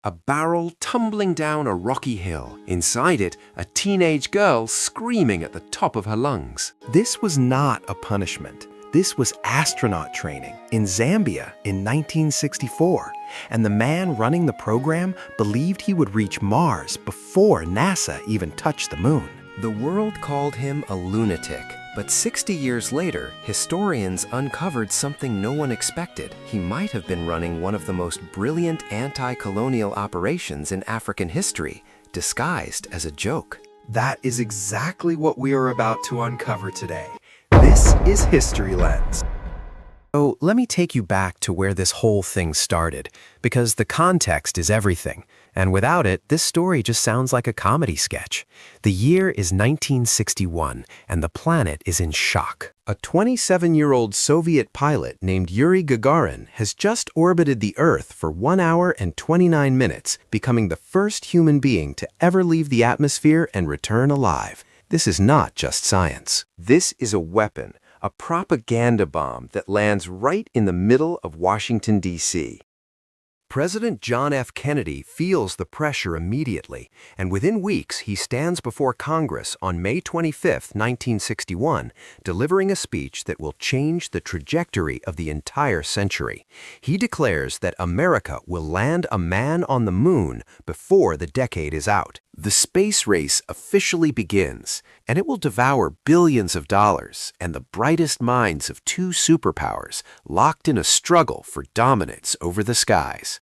A barrel tumbling down a rocky hill. Inside it, a teenage girl screaming at the top of her lungs. This was not a punishment. This was astronaut training in Zambia in 1964, and the man running the program believed he would reach Mars before NASA even touched the moon. The world called him a lunatic, but 60 years later, historians uncovered something no one expected. He might have been running one of the most brilliant anti-colonial operations in African history, disguised as a joke. That is exactly what we are about to uncover today. This is History Lens. So let me take you back to where this whole thing started, because the context is everything, and without it, this story just sounds like a comedy sketch. The year is 1961, and the planet is in shock. A 27-year-old Soviet pilot named Yuri Gagarin has just orbited the Earth for 1 hour and 29 minutes, becoming the first human being to ever leave the atmosphere and return alive. This is not just science. This is a weapon, a propaganda bomb that lands right in the middle of Washington, D.C. President John F. Kennedy feels the pressure immediately, and within weeks he stands before Congress on May 25, 1961, delivering a speech that will change the trajectory of the entire century. He declares that America will land a man on the moon before the decade is out. The space race officially begins, and it will devour billions of dollars and the brightest minds of two superpowers locked in a struggle for dominance over the skies.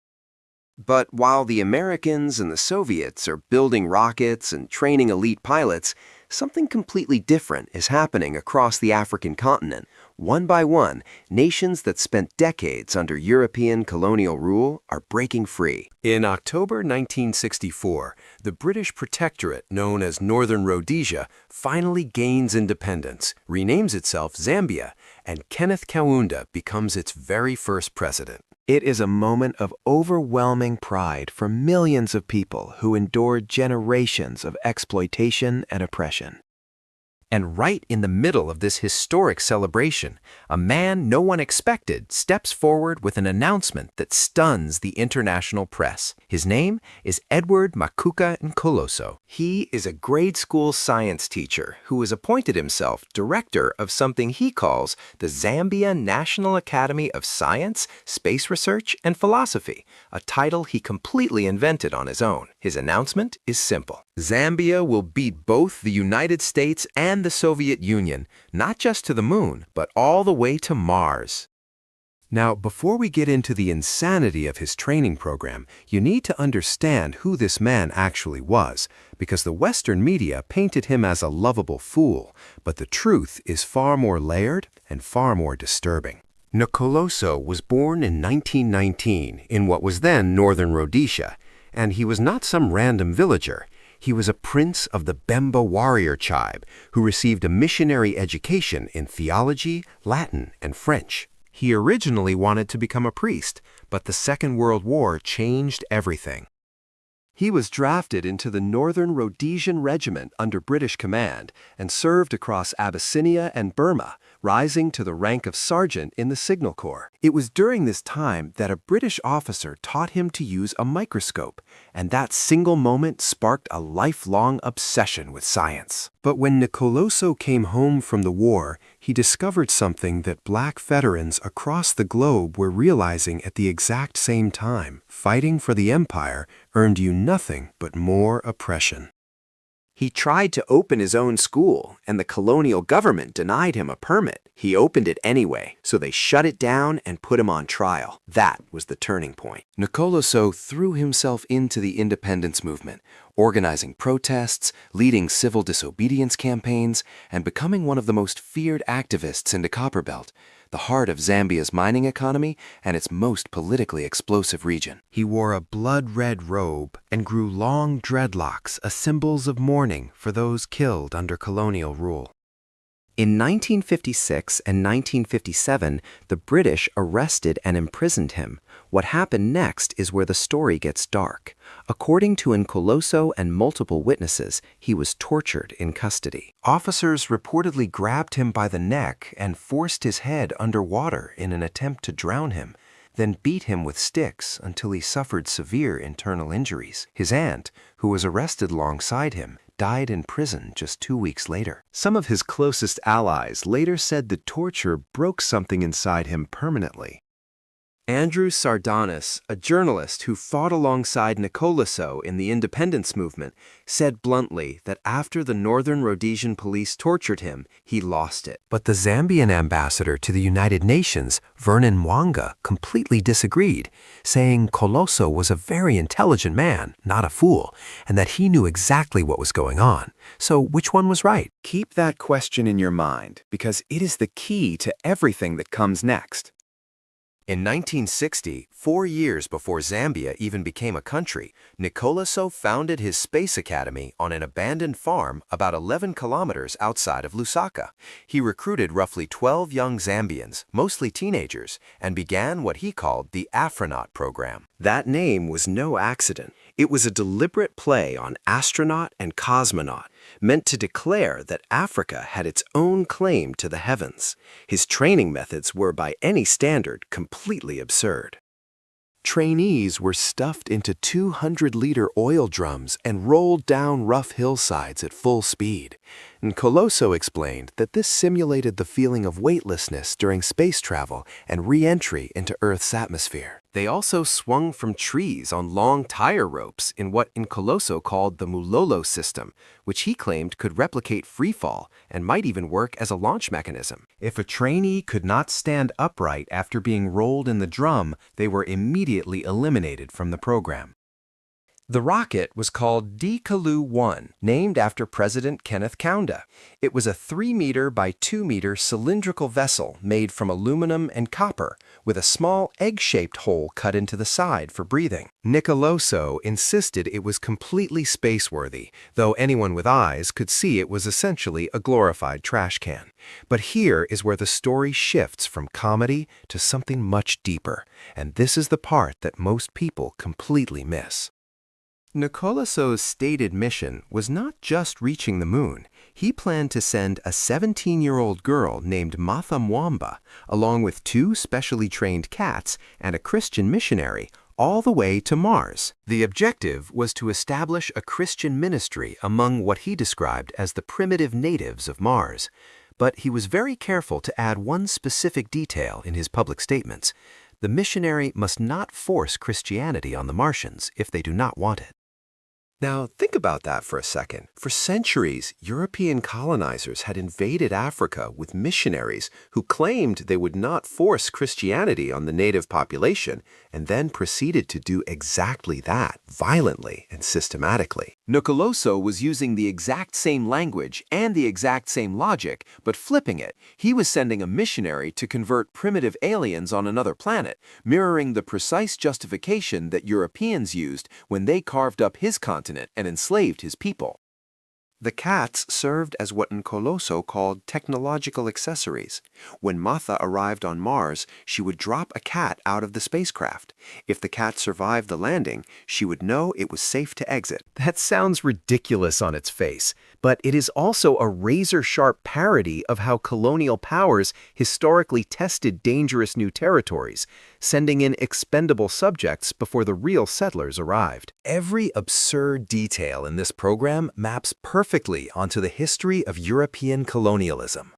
But while the Americans and the Soviets are building rockets and training elite pilots, something completely different is happening across the African continent. One by one, nations that spent decades under European colonial rule are breaking free. In October 1964, the British protectorate known as Northern Rhodesia finally gains independence, renames itself Zambia, and Kenneth Kaunda becomes its very first president. It is a moment of overwhelming pride for millions of people who endured generations of exploitation and oppression. And right in the middle of this historic celebration, a man no one expected steps forward with an announcement that stuns the international press. His name is Edward Makuka Nkoloso. He is a grade school science teacher who has appointed himself director of something he calls the Zambia National Academy of Science, Space Research, and Philosophy, a title he completely invented on his own. His announcement is simple. Zambia will beat both the United States and the Soviet Union, not just to the moon, but all the way to Mars. Now, before we get into the insanity of his training program, you need to understand who this man actually was, because the Western media painted him as a lovable fool, but the truth is far more layered and far more disturbing. Nkoloso was born in 1919 in what was then Northern Rhodesia, and he was not some random villager. He was a prince of the Bemba warrior tribe who received a missionary education in theology, Latin, and French. He originally wanted to become a priest, but the Second World War changed everything. He was drafted into the Northern Rhodesian Regiment under British command and served across Abyssinia and Burma, rising to the rank of sergeant in the Signal Corps. It was during this time that a British officer taught him to use a microscope, and that single moment sparked a lifelong obsession with science. But when Nkoloso came home from the war, he discovered something that black veterans across the globe were realizing at the exact same time. Fighting for the empire earned you nothing but more oppression. He tried to open his own school, and the colonial government denied him a permit. He opened it anyway, so they shut it down and put him on trial. That was the turning point. Nkoloso threw himself into the independence movement, organizing protests, leading civil disobedience campaigns, and becoming one of the most feared activists in the Copperbelt, the heart of Zambia's mining economy and its most politically explosive region. He wore a blood-red robe and grew long dreadlocks, as symbols of mourning for those killed under colonial rule. In 1956 and 1957, the British arrested and imprisoned him. What happened next is where the story gets dark. According to Nkoloso and multiple witnesses, he was tortured in custody. Officers reportedly grabbed him by the neck and forced his head underwater in an attempt to drown him. then beat him with sticks until he suffered severe internal injuries. His aunt, who was arrested alongside him, died in prison just 2 weeks later. Some of his closest allies later said the torture broke something inside him permanently. Andrew Sardanis, a journalist who fought alongside Nkoloso in the independence movement, said bluntly that after the Northern Rhodesian police tortured him, he lost it. But the Zambian ambassador to the United Nations, Vernon Mwanga, completely disagreed, saying Nkoloso was a very intelligent man, not a fool, and that he knew exactly what was going on. So which one was right? Keep that question in your mind, because it is the key to everything that comes next. In 1960, 4 years before Zambia even became a country, Nkoloso founded his space academy on an abandoned farm about 11 kilometers outside of Lusaka. He recruited roughly 12 young Zambians, mostly teenagers, and began what he called the Astronaut program. That name was no accident. It was a deliberate play on astronaut and cosmonaut, meant to declare that Africa had its own claim to the heavens. His training methods were, by any standard, completely absurd. Trainees were stuffed into 200-liter oil drums and rolled down rough hillsides at full speed. Nkoloso explained that this simulated the feeling of weightlessness during space travel and re-entry into Earth's atmosphere. They also swung from trees on long tire ropes in what Nkoloso called the Mulolo system, which he claimed could replicate freefall and might even work as a launch mechanism. If a trainee could not stand upright after being rolled in the drum, they were immediately eliminated from the program. The rocket was called Dikalu-1, named after President Kenneth Kaunda. It was a 3-meter by 2-meter cylindrical vessel made from aluminum and copper, with a small egg-shaped hole cut into the side for breathing. Nkoloso insisted it was completely space-worthy, though anyone with eyes could see it was essentially a glorified trash can. But here is where the story shifts from comedy to something much deeper, and this is the part that most people completely miss. Nkoloso's stated mission was not just reaching the moon. He planned to send a 17-year-old girl named Martha Mwamba, along with 2 specially trained cats and a Christian missionary, all the way to Mars. The objective was to establish a Christian ministry among what he described as the primitive natives of Mars. But he was very careful to add one specific detail in his public statements. The missionary must not force Christianity on the Martians if they do not want it. Now, think about that for a second. For centuries, European colonizers had invaded Africa with missionaries who claimed they would not force Christianity on the native population, and then proceeded to do exactly that, violently and systematically. Nkoloso was using the exact same language and the exact same logic, but flipping it. He was sending a missionary to convert primitive aliens on another planet, mirroring the precise justification that Europeans used when they carved up his continent and enslaved his people. The cats served as what Nkoloso called technological accessories. When Martha arrived on Mars, she would drop a cat out of the spacecraft. If the cat survived the landing, she would know it was safe to exit. That sounds ridiculous on its face, but it is also a razor-sharp parody of how colonial powers historically tested dangerous new territories, sending in expendable subjects before the real settlers arrived. Every absurd detail in this program maps perfectly onto the history of European colonialism.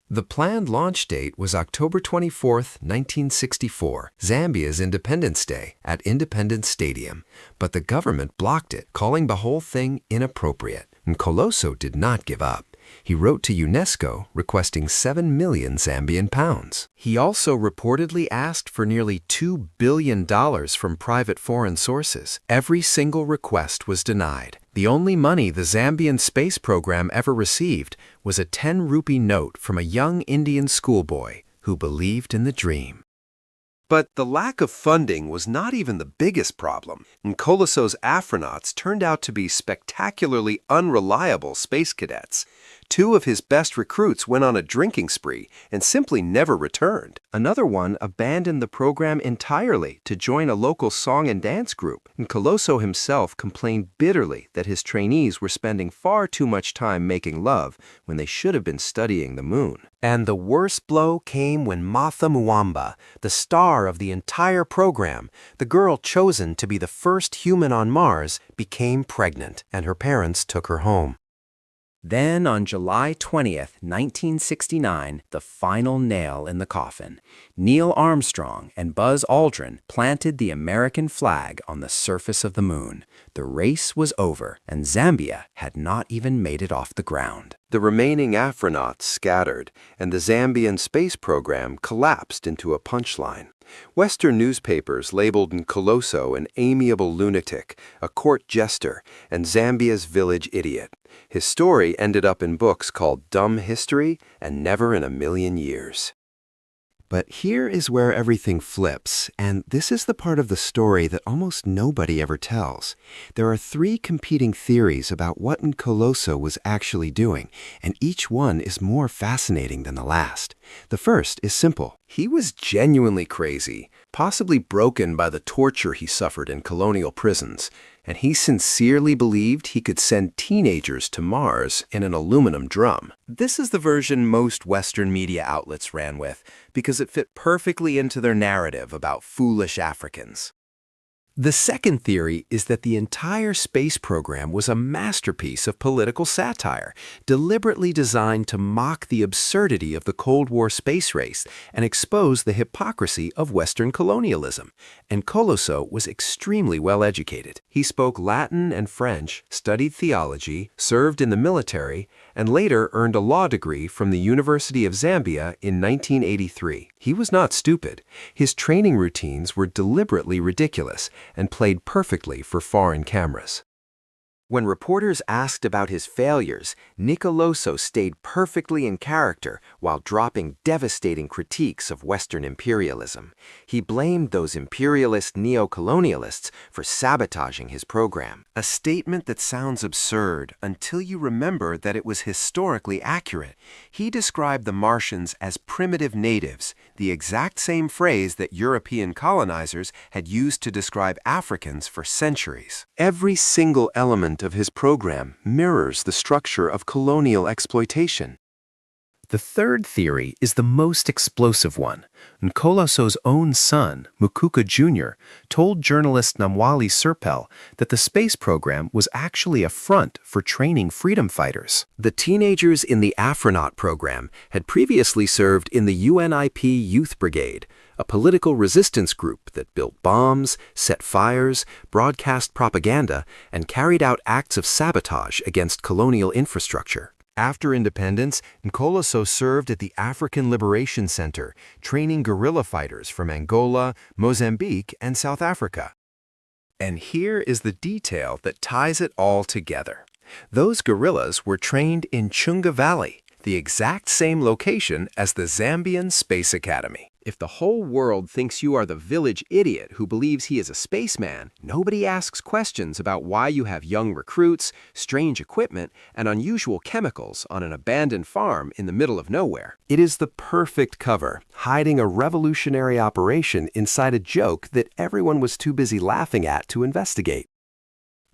The planned launch date was October 24, 1964, Zambia's Independence Day, at Independence Stadium, but the government blocked it, calling the whole thing inappropriate. Nkoloso did not give up. He wrote to UNESCO requesting 7 million Zambian pounds. He also reportedly asked for nearly $2 billion from private foreign sources. Every single request was denied. The only money the Zambian Space Program ever received was a 10-rupee note from a young Indian schoolboy who believed in the dream. But the lack of funding was not even the biggest problem. Nkoloso's astronauts turned out to be spectacularly unreliable space cadets. 2 of his best recruits went on a drinking spree and simply never returned. Another one abandoned the program entirely to join a local song and dance group. Nkoloso himself complained bitterly that his trainees were spending far too much time making love when they should have been studying the moon. And the worst blow came when Martha Muamba, the star of the entire program, the girl chosen to be the first human on Mars, became pregnant, and her parents took her home. Then on July 20th, 1969, the final nail in the coffin. Neil Armstrong and Buzz Aldrin planted the American flag on the surface of the moon. The race was over, and Zambia had not even made it off the ground. The remaining astronauts scattered, and the Zambian Space Program collapsed into a punchline. Western newspapers labeled Nkoloso an amiable lunatic, a court jester, and Zambia's village idiot. His story ended up in books called Dumb History and Never in a Million Years. But here is where everything flips, and this is the part of the story that almost nobody ever tells. There are 3 competing theories about what Nkoloso was actually doing, and each one is more fascinating than the last. The first is simple. He was genuinely crazy, possibly broken by the torture he suffered in colonial prisons, and he sincerely believed he could send teenagers to Mars in an aluminum drum. This is the version most Western media outlets ran with, because it fit perfectly into their narrative about foolish Africans. The second theory is that the entire space program was a masterpiece of political satire, deliberately designed to mock the absurdity of the Cold War space race and expose the hypocrisy of Western colonialism. And Nkoloso was extremely well educated. He spoke Latin and French, studied theology, served in the military, and later earned a law degree from the University of Zambia in 1983. He was not stupid. His training routines were deliberately ridiculous and played perfectly for foreign cameras. When reporters asked about his failures, Nkoloso stayed perfectly in character while dropping devastating critiques of Western imperialism. He blamed those imperialist neo-colonialists for sabotaging his program, a statement that sounds absurd until you remember that it was historically accurate. He described the Martians as primitive natives, the exact same phrase that European colonizers had used to describe Africans for centuries. Every single element of his program mirrors the structure of colonial exploitation. The third theory is the most explosive one. Nkoloso's own son, Makuka Jr., told journalist Namwali Serpel that the space program was actually a front for training freedom fighters. The teenagers in the Afronaut program had previously served in the UNIP Youth Brigade, a political resistance group that built bombs, set fires, broadcast propaganda, and carried out acts of sabotage against colonial infrastructure. After independence, Nkoloso served at the African Liberation Center, training guerrilla fighters from Angola, Mozambique, and South Africa. And here is the detail that ties it all together. Those guerrillas were trained in Chunga Valley, the exact same location as the Zambian Space Academy. If the whole world thinks you are the village idiot who believes he is a spaceman, nobody asks questions about why you have young recruits, strange equipment, and unusual chemicals on an abandoned farm in the middle of nowhere. It is the perfect cover, hiding a revolutionary operation inside a joke that everyone was too busy laughing at to investigate.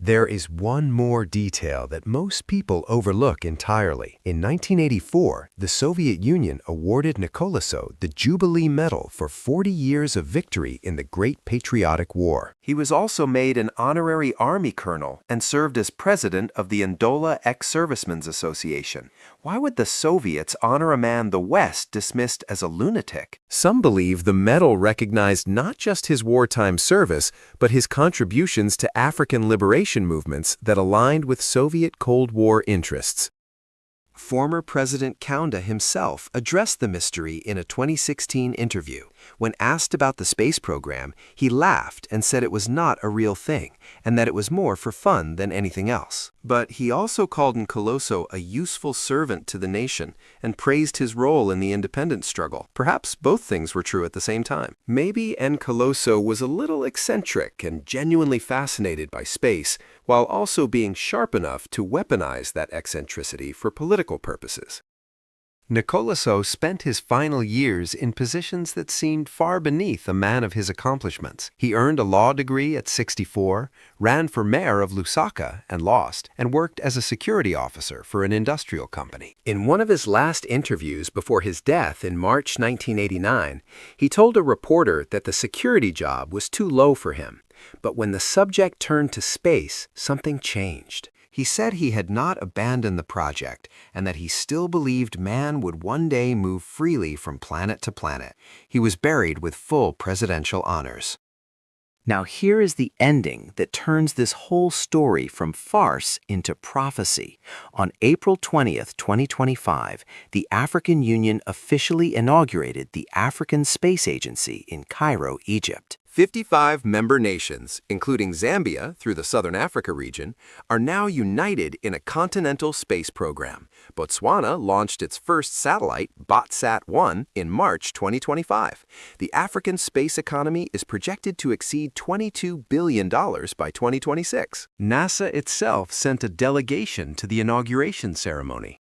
There is one more detail that most people overlook entirely. In 1984, the Soviet Union awarded Nkoloso the Jubilee Medal for 40 years of victory in the Great Patriotic War. He was also made an honorary Army colonel and served as president of the Ndola Ex-Servicemen's Association. Why would the Soviets honor a man the West dismissed as a lunatic? Some believe the medal recognized not just his wartime service, but his contributions to African liberation movements that aligned with Soviet Cold War interests. Former President Kaunda himself addressed the mystery in a 2016 interview. When asked about the space program, he laughed and said it was not a real thing, and that it was more for fun than anything else. But he also called Nkoloso a useful servant to the nation and praised his role in the independence struggle. Perhaps both things were true at the same time. Maybe Nkoloso was a little eccentric and genuinely fascinated by space, while also being sharp enough to weaponize that eccentricity for political purposes. Nkoloso spent his final years in positions that seemed far beneath a man of his accomplishments. He earned a law degree at 64, ran for mayor of Lusaka and lost, and worked as a security officer for an industrial company. In one of his last interviews before his death in March 1989, he told a reporter that the security job was too low for him. But when the subject turned to space, something changed. He said he had not abandoned the project and that he still believed man would one day move freely from planet to planet. He was buried with full presidential honors. Now here is the ending that turns this whole story from farce into prophecy. On April 20th, 2025, the African Union officially inaugurated the African Space Agency in Cairo, Egypt. 55 member nations, including Zambia through the Southern Africa region, are now united in a continental space program. Botswana launched its first satellite, BotSat-1, in March 2025. The African space economy is projected to exceed $22 billion by 2026. NASA itself sent a delegation to the inauguration ceremony.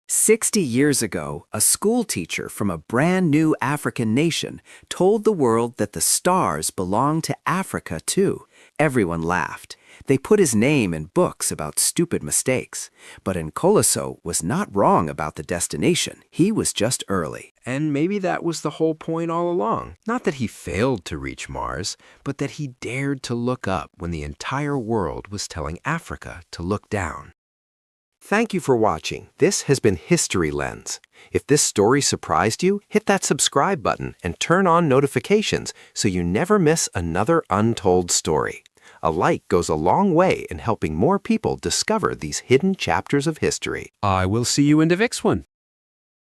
60 years ago, a schoolteacher from a brand new African nation told the world that the stars belonged to Africa too. Everyone laughed. They put his name in books about stupid mistakes. But Nkoloso was not wrong about the destination. He was just early. And maybe that was the whole point all along. Not that he failed to reach Mars, but that he dared to look up when the entire world was telling Africa to look down. Thank you for watching. This has been History Lens. If this story surprised you, hit that subscribe button and turn on notifications so you never miss another untold story. A like goes a long way in helping more people discover these hidden chapters of history. I will see you in the next one.